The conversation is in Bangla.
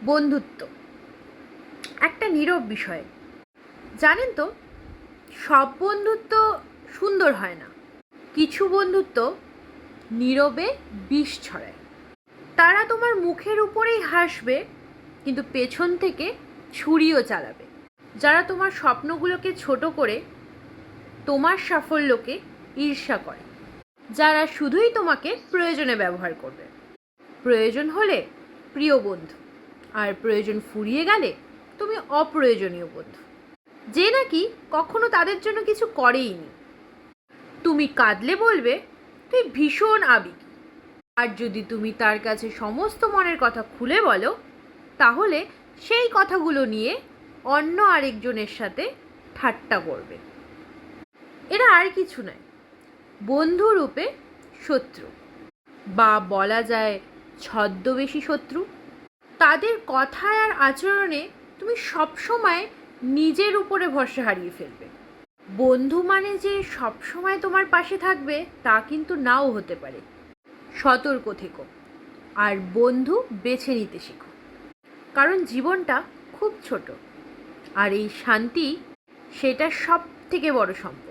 বন্ধুত্ব একটা নীরব বিষয়। জানেন তো, সব বন্ধুত্ব সুন্দর হয় না। কিছু বন্ধুত্ব নীরবে বিষ ছড়ায়। তারা তোমার মুখের উপরেই হাসবে, কিন্তু পেছন থেকে ছুরিও চালাবে। যারা তোমার স্বপ্নগুলোকে ছোট করে তোমার সাফল্যকে ঈর্ষা করে। যারা শুধুই তোমাকে প্রয়োজনে ব্যবহার করবে। প্রয়োজন হলে প্রিয় বন্ধু, আর প্রয়োজন ফুরিয়ে গেলে তুমি অপ্রয়োজনীয় বন্ধু, যে নাকি কখনো তাদের জন্য কিছু করেইনি। তুমি কাঁদলে বলবে তুই ভীষণ আবেগী, আর যদি তুমি তার কাছে সমস্ত মনের কথা খুলে বলো, তাহলে সেই কথাগুলো নিয়ে অন্য আরেকজনের সাথে ঠাট্টা করবে। এরা আর কিছু নয়, বন্ধু রূপে শত্রু, বা বলা যায় ছদ্মবেশী শত্রু। তাদের কথায় আর আচরণে তুমি সবসময় নিজের উপরে ভরসা হারিয়ে ফেলবে। বন্ধু মানে যে সবসময় তোমার পাশে থাকবে তা কিন্তু নাও হতে পারে। সতর্ক থেকো, আর বন্ধু বেছে নিতে শেখো, কারণ জীবনটা খুব ছোট, আর এই শান্তি সেটা সব থেকে বড় সম্পদ।